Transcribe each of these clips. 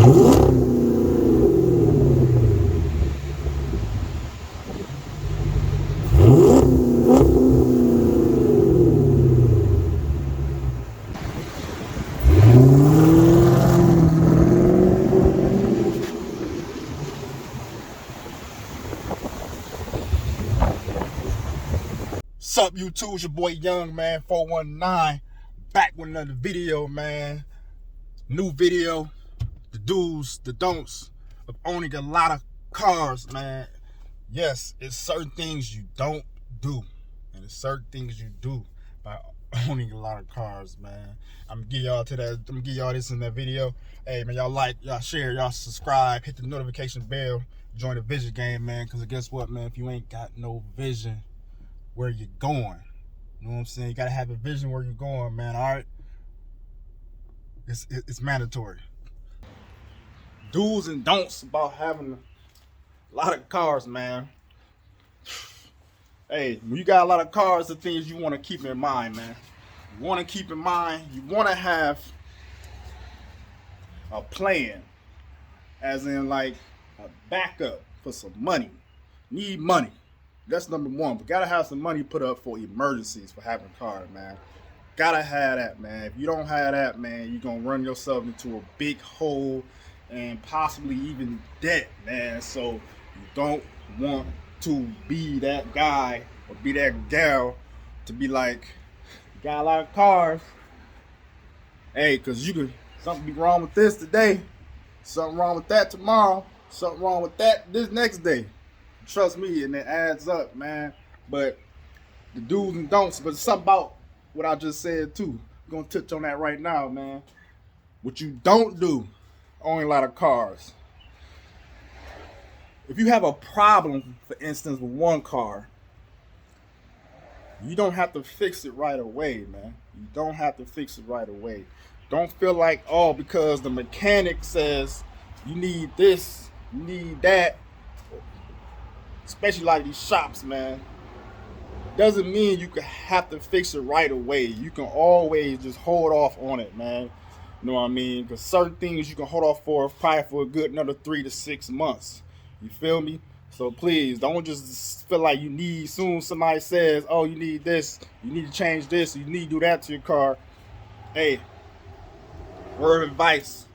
Sup YouTube, it's your boy Young Man 419, back with another video, man. New video, the do's, the don'ts of owning a lot of cars, man. Yes, it's certain things you don't do, and it's certain things you do by owning a lot of cars, man. I'm gonna give y'all this in that video. Hey man, y'all like, y'all share, y'all subscribe, hit the notification bell, join the vision game, man. Cause guess what, man? If you ain't got no vision where you're going, you know what I'm saying? You gotta have a vision where you're going, man. All right, it's mandatory. Do's and don'ts about having a lot of cars, man. Hey, when you got a lot of cars, the things you want to keep in mind, man. You want to keep in mind, you want to have a plan, as in like a backup for some money. Need money. That's number one. But gotta have some money put up for emergencies for having a car, man. Gotta have that, man. If you don't have that, man, you're gonna run yourself into a big hole and possibly even debt, man. So you don't want to be that guy or be that gal to be like, got a lot of cars. Hey, cause you can, something be wrong with this today, something wrong with that tomorrow, something wrong with that this next day. Trust me, and it adds up, man. But the do's and don'ts, but something about what I just said too. I'm gonna touch on that right now, man. What you don't do, owning a lot of cars. If you have a problem, for instance, with one car, you don't have to fix it right away, man. You don't have to fix it right away. Don't feel like, oh, because the mechanic says you need this, you need that, especially like these shops, man, doesn't mean you can have to fix it right away. You can always just hold off on it, man. You know what I mean? Because certain things you can hold off for probably for a good another 3 to 6 months. You feel me? So please don't just feel like you need, soon somebody says, oh, you need this, you need to change this, you need to do that to your car. Hey, word of advice,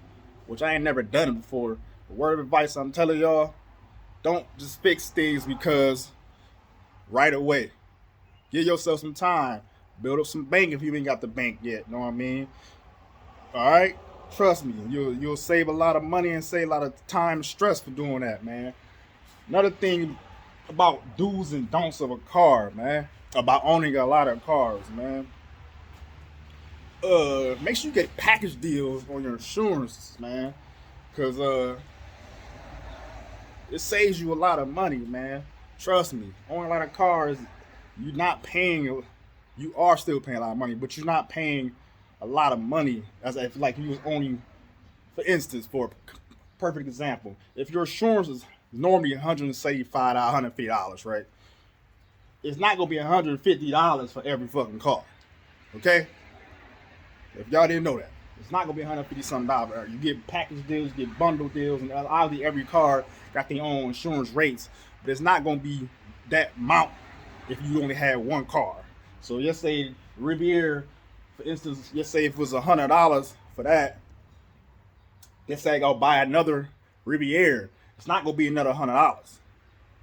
which I ain't never done it before, but word of advice I'm telling y'all, don't just fix things because right away. Give yourself some time. Build up some bank if you ain't got the bank yet. Know what I mean? All right? Trust me, you'll save a lot of money and save a lot of time and stress for doing that, man. Another thing about do's and don'ts of a car, man, about owning a lot of cars, man. Make sure you get package deals on your insurance, man, because it saves you a lot of money, man. Trust me, owning a lot of cars, you're not paying, you are still paying a lot of money, but you're not paying a lot of money as if like you was owning, for instance, for a perfect example, if your insurance is normally $175, $150, right? It's not gonna be $150 for every fucking car, okay? If y'all didn't know that, it's not gonna be $150 something. You get package deals, you get bundle deals, and obviously every car got their own insurance rates, but it's not gonna be that amount if you only had one car. So let's say Riviera, for instance, let's say if it was $100 for that, let's say I go buy another Riviera, it's not gonna be another $100.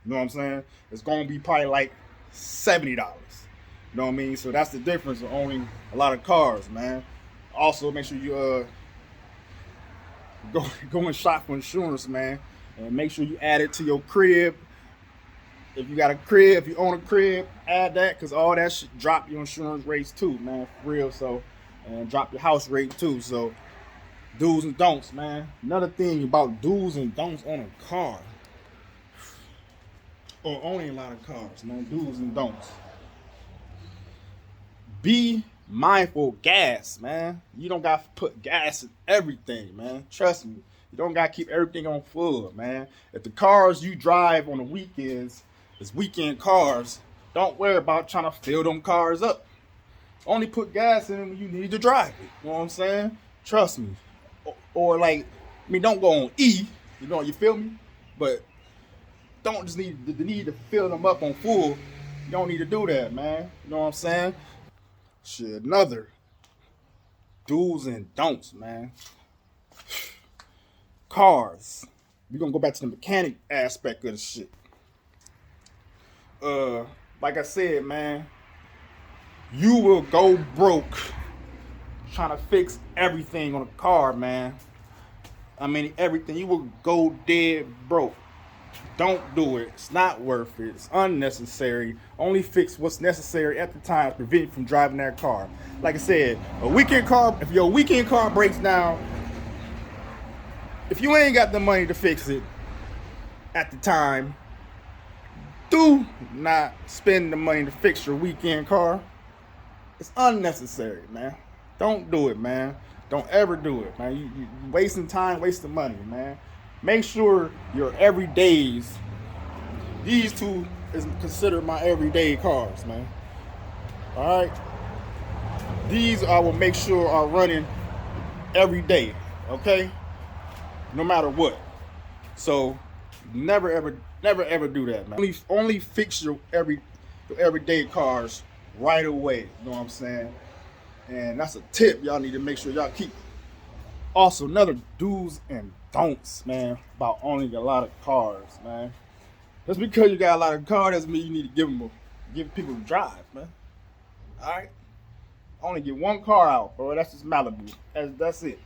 You know what I'm saying? It's gonna be probably like $70. You know what I mean? So that's the difference of owning a lot of cars, man. Also, make sure you go and shop for insurance, man, and make sure you add it to your crib. If you got a crib, if you own a crib, add that, because all that should drop your insurance rates too, man, for real. So, and drop your house rate too. So, do's and don'ts, man. Another thing about do's and don'ts on a car, or owning a lot of cars, man. Do's and don'ts. Be mindful of gas, man. You don't got to put gas in everything, man. Trust me. You don't got to keep everything on full, man. If the cars you drive on the weekends is weekend cars, don't worry about trying to fill them cars up. Only put gas in when you need to drive it. You know what I'm saying? Trust me. Or like I mean, don't go on E. You feel me? But don't just need to fill them up on full. You don't need to do that, man. You know what I'm saying? Shit, another do's and don'ts, man. Cars. We're gonna go back to the mechanic aspect of the shit. Like I said, man, you will go broke trying to fix everything on a car, man. I mean, everything. You will go dead broke. Don't do it. It's not worth it. It's unnecessary. Only fix what's necessary at the time to prevent you from driving that car. Like I said, if your weekend car breaks down, if you ain't got the money to fix it at the time, do not spend the money to fix your weekend car. It's unnecessary, man. Don't do it, man. Don't ever do it, man. You wasting time, wasting money, man. Make sure your everydays, these two is considered my everyday cars, man. All right? These I will make sure are running every day, okay? No matter what. So never ever do that, man. Only fix your everyday cars right away. You know what I'm saying? And that's a tip y'all need to make sure y'all keep. Also, another do's and don'ts, man, about owning a lot of cars, man. Just because you got a lot of cars doesn't mean you need to give people to drive, man. All right? Only get one car out, bro. That's just Malibu. That's it.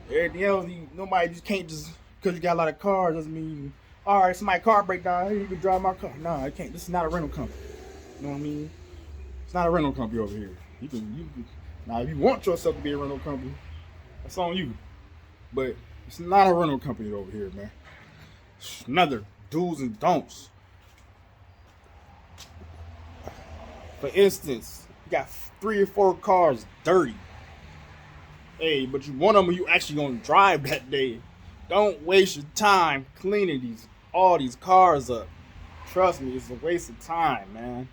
Everything else, nobody just can't just because you got a lot of cars doesn't mean all right. Somebody's car break down, hey, you can drive my car. Nah, I can't. This is not a rental company. You know what I mean? It's not a rental company over here. You can now if you want yourself to be a rental company, that's on you. But it's not a rental company over here, man. Another do's and don'ts. For instance, you got 3 or 4 cars dirty. Hey, but you want them when you actually gonna drive that day. Don't waste your time cleaning all these cars up. Trust me, it's a waste of time, man.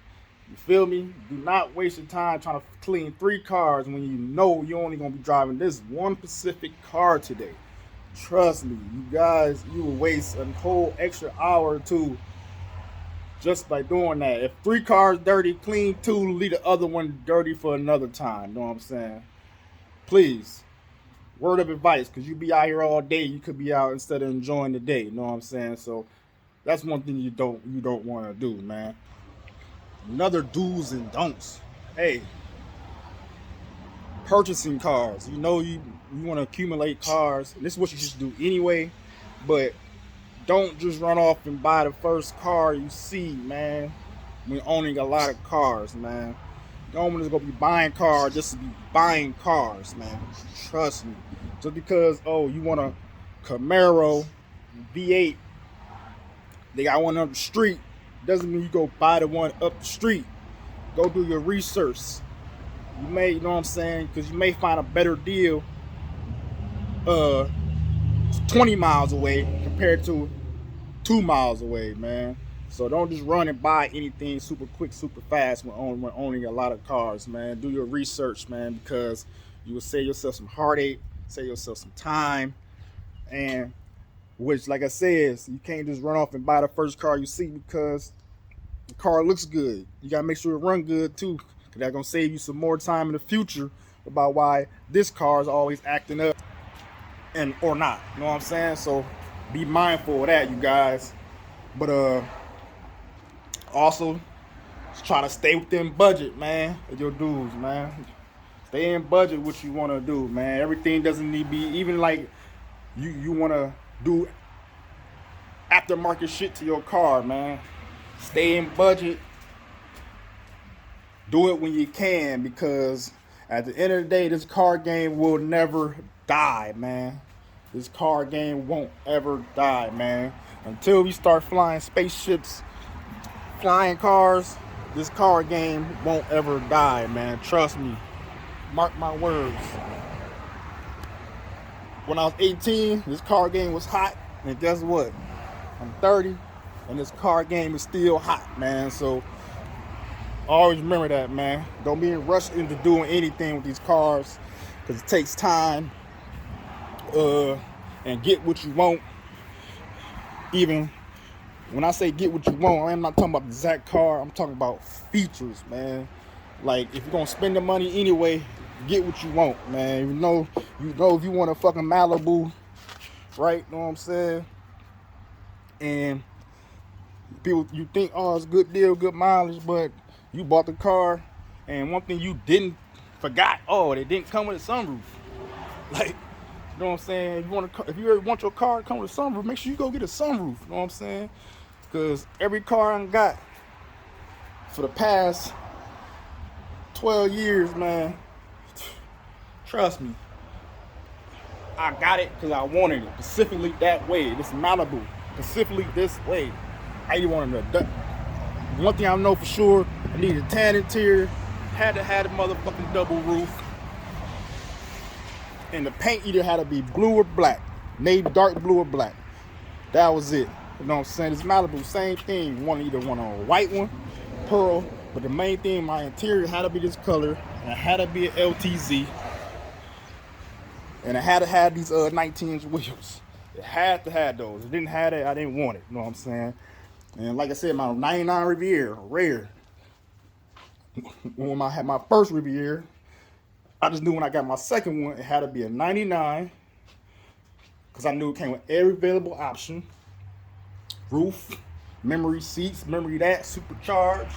You feel me? Do not waste your time trying to clean 3 cars when you know you're only gonna be driving this one specific car today. Trust me, you guys, you will waste a whole extra hour or 2 just by doing that. If 3 cars dirty, clean 2, leave the other one dirty for another time. You know what I'm saying? Please, word of advice, because you be out here all day, you could be out instead of enjoying the day. You know what I'm saying? So that's one thing you don't want to do, man. Another do's and don'ts. Hey, purchasing cars. You know you want to accumulate cars. This is what you should do anyway, but don't just run off and buy the first car you see, man. When owning a lot of cars, man. You don't want to go be buying cars just to be buying cars, man. Trust me. Just because, you want a Camaro V8, they got one up the street, doesn't mean you go buy the one up the street. Go do your research. You may, you know what I'm saying? Because you may find a better deal 20 miles away compared to 2 miles away, man. So don't just run and buy anything super quick, super fast when owning a lot of cars, man. Do your research, man, because you will save yourself some heartache, save yourself some time, and which, like I said, you can't just run off and buy the first car you see because the car looks good. You gotta make sure it runs good too, because that's gonna save you some more time in the future about why this car is always acting up or not. You know what I'm saying? So be mindful of that, you guys. But also try to stay within budget, man, with your dudes, man. Stay in budget what you want to do, man. Everything doesn't need to be, even like you want to do aftermarket shit to your car, man. Stay in budget. Do it when you can, because at the end of the day, this car game will never die, man. This car game won't ever die, man. Until we start flying spaceships, flying cars, this car game won't ever die, man. Trust me. Mark my words. When I was 18, this car game was hot, and guess what? I'm 30, and this car game is still hot, man. So always remember that, man. Don't be rushed into doing anything with these cars, because it takes time. and get what you want. Even when I say get what you want, I'm not talking about the exact car. I'm talking about features, man. Like, if you're gonna spend the money anyway, get what you want, man. You know if you want a fucking Malibu, right? Know what I'm saying? And people, you think, oh, it's a good deal, good mileage, but you bought the car, and one thing you forgot, oh, it didn't come with a sunroof. Like, you know what I'm saying? If you ever want your car to come with a sunroof, make sure you go get a sunroof. You know what I'm saying? Because every car I got for the past 12 years, man, trust me, I got it because I wanted it specifically that way. This Malibu, specifically this way. I even wanted to. One thing I know for sure, I needed a tan interior, had to have a motherfucking double roof, and the paint either had to be blue or black, navy, dark blue or black. That was it. You know what I'm saying? This Malibu, same thing. Either want a white one, pearl, but the main thing, my interior had to be this color, and it had to be an LTZ, and it had to have these 19-inch wheels. It had to have those. If it didn't have it, I didn't want it. You know what I'm saying? And like I said, my 99 Riviera, rare. When I had my first Riviera, I just knew when I got my second one, it had to be a 99, because I knew it came with every available option. Roof, memory seats, memory that, supercharged.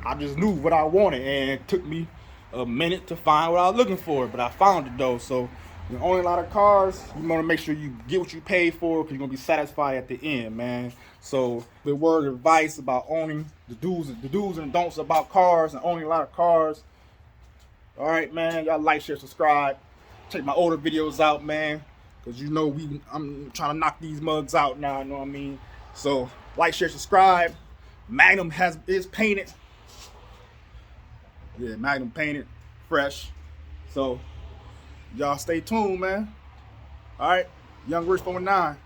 I just knew what I wanted, and it took me a minute to find what I was looking for, but I found it though. So when owning a lot of cars, you want to make sure you get what you pay for, because you're going to be satisfied at the end, man. So the word of advice about owning, the do's and don'ts about cars and owning a lot of cars. All right, man, y'all like, share, subscribe. Check my older videos out, man, because you know I'm trying to knock these mugs out now, you know what I mean? So like, share, subscribe. Magnum is painted. Yeah, Magnum painted, fresh. So y'all stay tuned, man. All right, Young Rich 49.